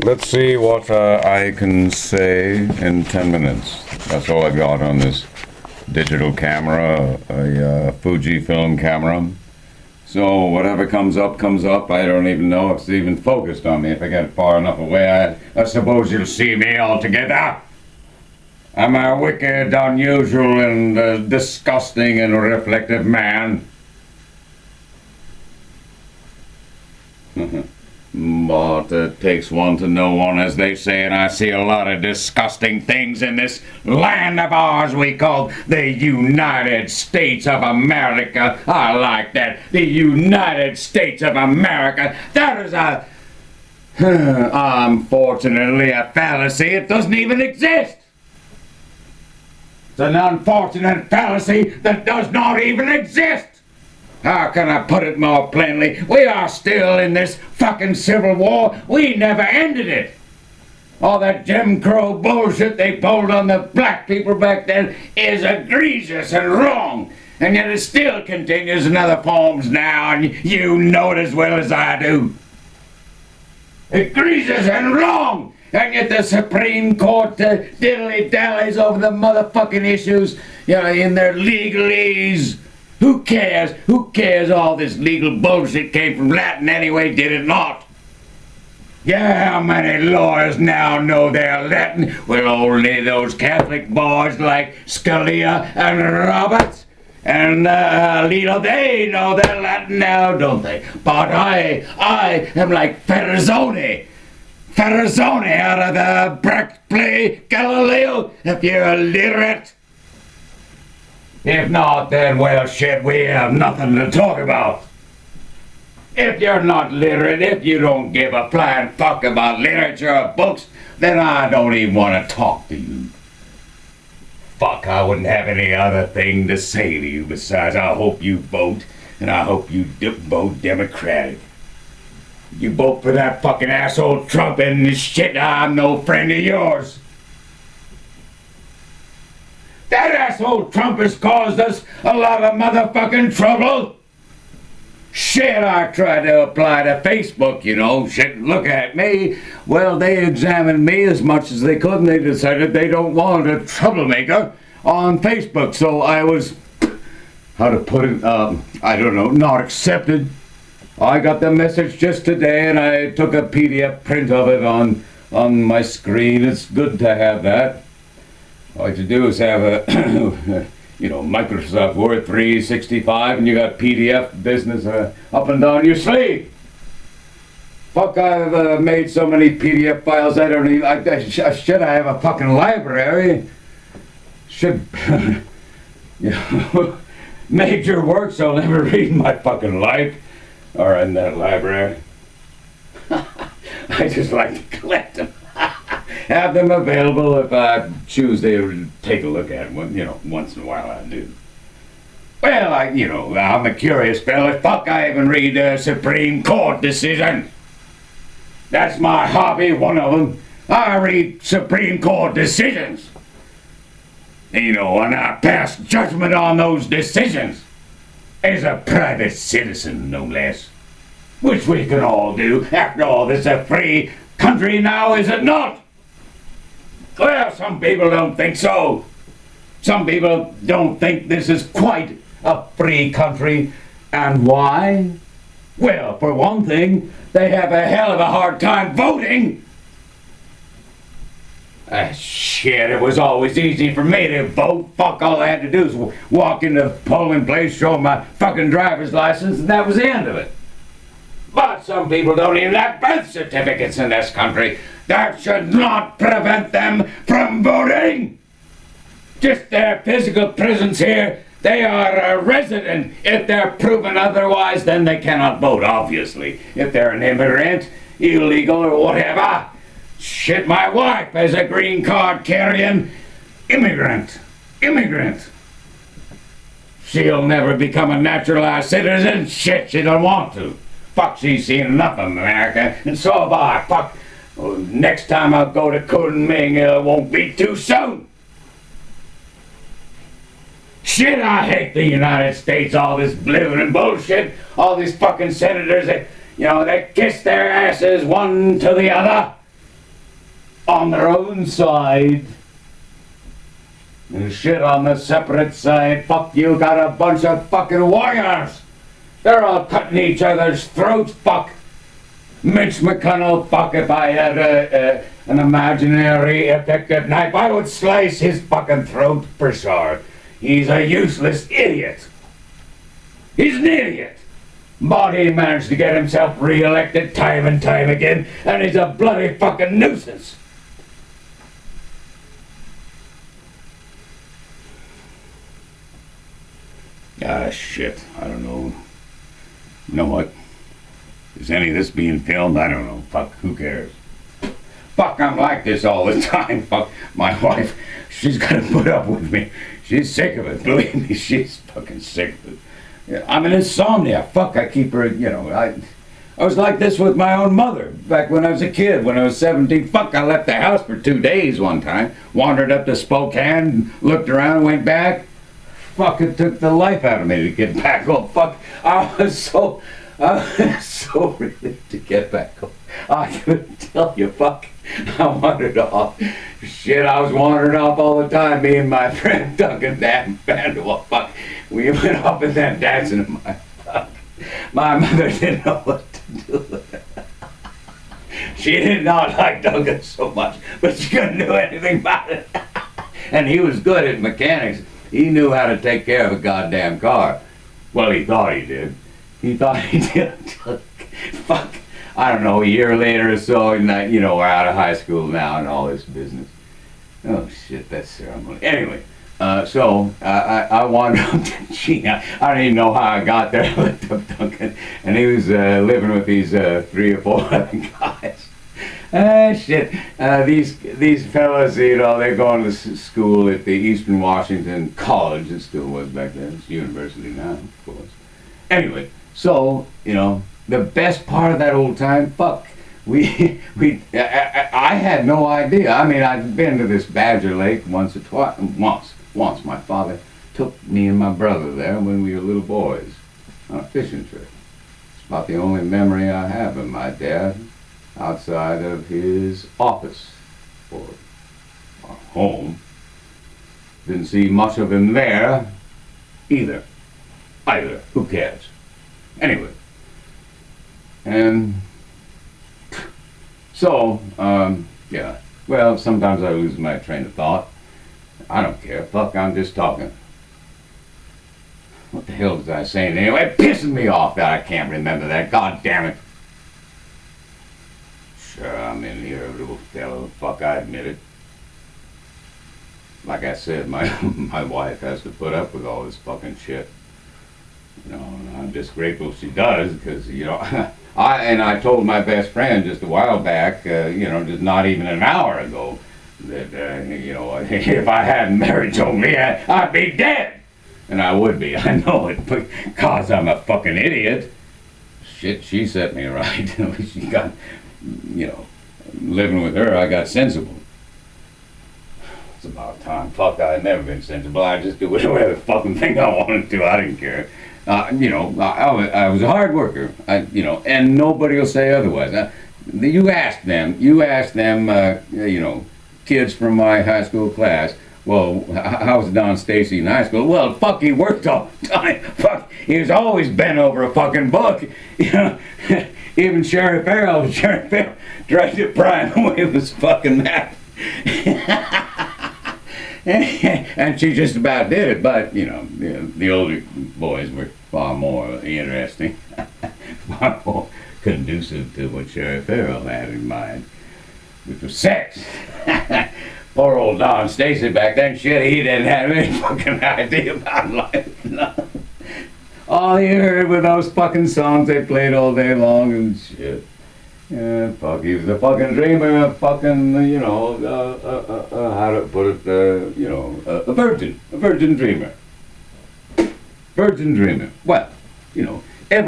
Let's see what I can say in 10 minutes. That's all I got on this digital camera, a Fujifilm camera. So whatever comes up, comes up. I don't even know if it's even focused on me. If I get far enough away, I suppose you'll see me altogether. I'm a wicked, unusual, and disgusting and reflective man. But it takes one to know one, as they say, and I see a lot of disgusting things in this land of ours we call the United States of America. I like that. The United States of America. That is unfortunately, a fallacy. It doesn't even exist. It's an unfortunate fallacy that does not even exist. How can I put it more plainly? We are still in this fucking Civil War. We never ended it. All that Jim Crow bullshit they pulled on the black people back then is egregious and wrong. And yet it still continues in other forms now, and you know it as well as I do. Egregious and wrong! And yet the Supreme Court diddly-dallies over the motherfucking issues, in their legalese. Who cares? Who cares? All this legal bullshit came from Latin anyway, did it not? Yeah, how many lawyers now know their Latin? Well, only those Catholic boys like Scalia and Roberts and Alito, they know their Latin now, don't they? But I am like Ferrazzone out of the Brecht play Galileo, if you're illiterate. If not, then, well, shit, we have nothing to talk about. If you're not literate, if you don't give a flying fuck about literature or books, then I don't even want to talk to you. Fuck, I wouldn't have any other thing to say to you besides I hope you vote, and I hope you vote Democratic. You vote for that fucking asshole Trump and shit, I'm no friend of yours. That asshole Trump has caused us a lot of motherfucking trouble. Shit, I tried to apply to Facebook, Shit, look at me. Well, they examined me as much as they could, and they decided they don't want a troublemaker on Facebook. So I was, how to put it, I don't know, not accepted. I got the message just today, and I took a PDF print of it on my screen. It's good to have that. All you have to do is have a, Microsoft Word 365, and you got PDF business up and down your sleeve. Fuck, I've made so many PDF files, I don't even, should I have a fucking library? Should, major works I'll never read in my fucking life are in that library. I just like to collect them. Have them available if I choose to take a look at them. Once in a while I do. Well, I'm a curious fella. Fuck, I even read a Supreme Court decision. That's my hobby, one of them. I read Supreme Court decisions. And I pass judgment on those decisions. As a private citizen, no less. Which we can all do. After all, this is a free country now, is it not? Well, some people don't think so. Some people don't think this is quite a free country. And why? Well, for one thing, they have a hell of a hard time voting. Shit, it was always easy for me to vote. Fuck, all I had to do was walk into the polling place, show my fucking driver's license, and that was the end of it. But some people don't even have birth certificates in this country. That should not prevent them from voting. Just their physical presence here, they are a resident. If they're proven otherwise, then they cannot vote, obviously. If they're an immigrant, illegal, or whatever. Shit, my wife is a green card carrying immigrant. She'll never become a naturalized citizen. Shit, she don't want to. Fuck, she's seen enough of America, and so have I. Fuck, next time I go to Kunming, it won't be too soon. Shit, I hate the United States, all this blue and bullshit, all these fucking senators that, they kiss their asses one to the other. on their own side. And shit on the separate side. Fuck, you got a bunch of fucking warriors. They're all cutting each other's throats. Fuck. Mitch McConnell. Fuck, if I had an imaginary effective knife, I would slice his fucking throat for sure. He's a useless idiot. He's an idiot. But he managed to get himself re-elected time and time again, and he's a bloody fucking nuisance. Ah, shit. I don't know. You know what? Is any of this being filmed? I don't know. Fuck, who cares? Fuck, I'm like this all the time. Fuck, my wife, she's gotta put up with me. She's sick of it. Believe me, she's fucking sick of it. Yeah, I'm an insomnia. Fuck, I keep her, I was like this with my own mother back when I was a kid, when I was 17. Fuck, I left the house for 2 days one time. Wandered up to Spokane, looked around, went back. Fuck, it took the life out of me to get back home. Fuck, I was so relieved to get back home. I couldn't tell you, fuck. I wandered off. Shit, I was wandering off all the time. Me and my friend Duncan Vanderwall. Fuck, we went off and then dancing in my fuck. My mother didn't know what to do. She did not like Duncan so much, but she couldn't do anything about it. And he was good at mechanics. He knew how to take care of a goddamn car. Well, he thought he did. He thought he did. Fuck. I don't know, a year later or so, and we're out of high school now and all this business. Oh shit, that's ceremony. Anyway, so I wandered up to China. I don't even know how I got there. I looked up Duncan, and he was living with these 3 or 4 other guys. Shit. These fellas, they're going to school at the Eastern Washington College. It still was back then. It's university now, of course. Anyway, so, the best part of that old time, fuck, I had no idea. I mean, I'd been to this Badger Lake once or twice. Once my father took me and my brother there when we were little boys on a fishing trip. It's about the only memory I have of my dad outside of his office or home. Didn't see much of him there either. Who cares? Anyway. And so, yeah. Well, sometimes I lose my train of thought. I don't care. Fuck, I'm just talking. What the hell was I saying anyway? It pisses me off that I can't remember that. God damn it. Sure, I'm in here, little fellow. Fuck, I admit it. Like I said, my wife has to put up with all this fucking shit. And I'm just grateful she does, because, I told my best friend just a while back, just not even an hour ago, that, if I hadn't married Jolie, I'd be dead. And I would be, I know it, because I'm a fucking idiot. Shit, she set me right. She got, living with her, I got sensible. It's about time. Fuck, I've never been sensible. I just do whatever fucking thing I wanted to. I didn't care. I was a hard worker, and nobody will say otherwise. You ask them, kids from my high school class, well, how was Don Stacy in high school? Well, fuck, he worked all the time. Fuck, he was always bent over a fucking book. Even Sheriff Farrell directed Brian away with his fucking map. And she just about did it, but, the older boys were far more interesting, far more conducive to what Sheriff Farrell had in mind, which was sex. Poor old Don Stacy back then, shit, he didn't have any fucking idea about life. No. All he heard were those fucking songs they played all day long and shit. Yeah, fuck, he was a fucking dreamer, a fucking, how to put it, a virgin dreamer. Virgin dreamer. Well,